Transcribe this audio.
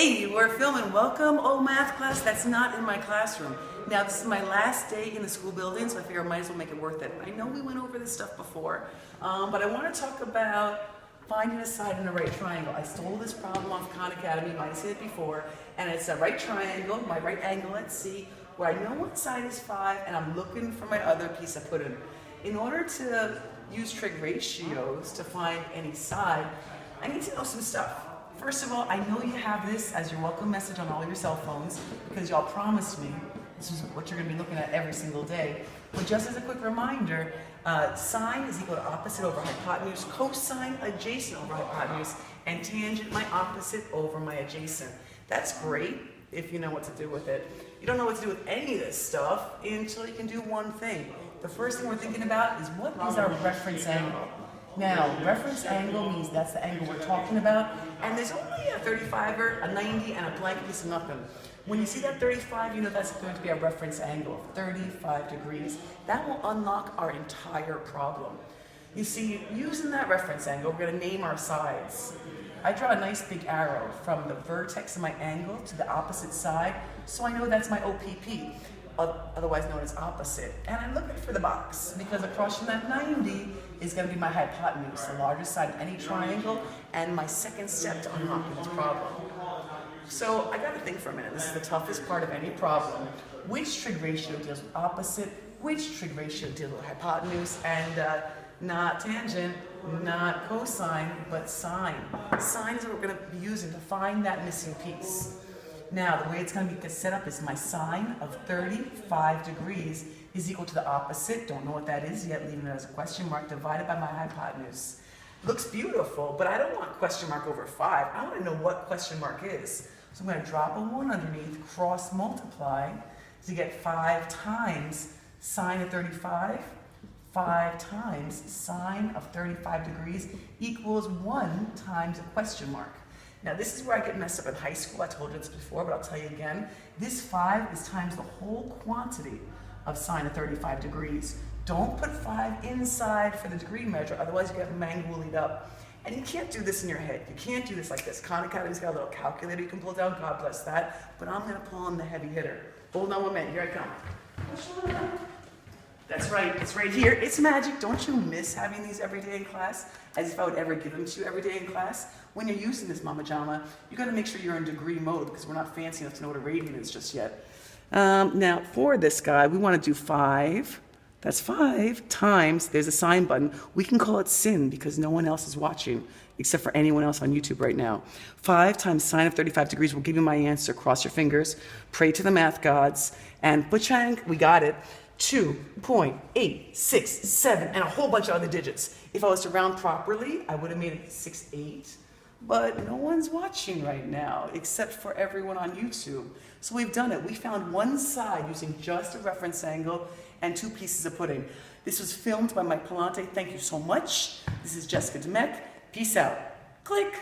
Hey, we're filming. Welcome, math class. That's not in my classroom. Now, this is my last day in the school building, so I figure I might as well make it worth it. I know we went over this stuff before, but I want to talk about finding a side in a right triangle. I stole this problem off Khan Academy, you might have seen it before, and it's a right triangle, my right angle, let's see, where I know one side is 5, and I'm looking for my other piece I put in. In order to use trig ratios to find any side, I need to know some stuff. First of all, I know you have this as your welcome message on all your cell phones because y'all promised me this is what you're going to be looking at every single day. But just as a quick reminder, sine is equal to opposite over hypotenuse, cosine adjacent over hypotenuse, and tangent my opposite over my adjacent. That's great if you know what to do with it. You don't know what to do with any of this stuff until you can do one thing. The first thing we're thinking about is what is our reference angle? Now, reference angle means that's the angle we're talking about, and there's only a 35er, a 90, and a blank piece of nothing. When you see that 35, you know that's going to be a reference angle of 35 degrees. That will unlock our entire problem. You see, using that reference angle, we're going to name our sides. I draw a nice big arrow from the vertex of my angle to the opposite side, so I know that's my OPP. Otherwise known as opposite. And I'm looking for the box because across from that 90 is going to be my hypotenuse, the largest side of any triangle, and my second step to unlocking this problem. So I got to think for a minute. This is the toughest part of any problem. Which trig ratio deals with opposite? Which trig ratio deals with hypotenuse? And not tangent, not cosine, but sine. Sine is what we're going to be using to find that missing piece. Now, the way it's going to be set up is my sine of 35 degrees is equal to the opposite, don't know what that is yet, leaving it as a question mark, divided by my hypotenuse. Looks beautiful, but I don't want question mark over 5. I want to know what question mark is. So I'm going to drop a 1 underneath, cross multiply to get 5 times sine of 35. 5 times sine of 35 degrees equals 1 times a question mark. Now this is where I get messed up in high school. I told you this before, but I'll tell you again. This 5 is times the whole quantity of sine of 35 degrees. Don't put 5 inside for the degree measure, otherwise you get mangulied up. And you can't do this in your head. You can't do this like this. Khan Academy's got a little calculator you can pull down, God bless that. But I'm gonna pull on the heavy hitter. Hold on 1 minute, here I come. That's right, it's right here. It's magic. Don't you miss having these every day in class? As if I would ever give them to you every day in class. When you're using this Mama Jama, you gotta make sure you're in degree mode because we're not fancy enough to know what a radian is just yet. Now, for this guy, we wanna do 5. That's 5 times, there's a sine button. We can call it sin because no one else is watching except for anyone else on YouTube right now. 5 times sine of 35 degrees will give you my answer. Cross your fingers, pray to the math gods, and butchang, we got it. 2.867 and a whole bunch of other digits. If I was to round properly, I would have made it 68. But no one's watching right now except for everyone on YouTube. So we've done it. We found one side using just a reference angle and 2 pieces of pudding. This was filmed by Mike Palante. Thank you so much. This is Jessica Demek. Peace out. Click.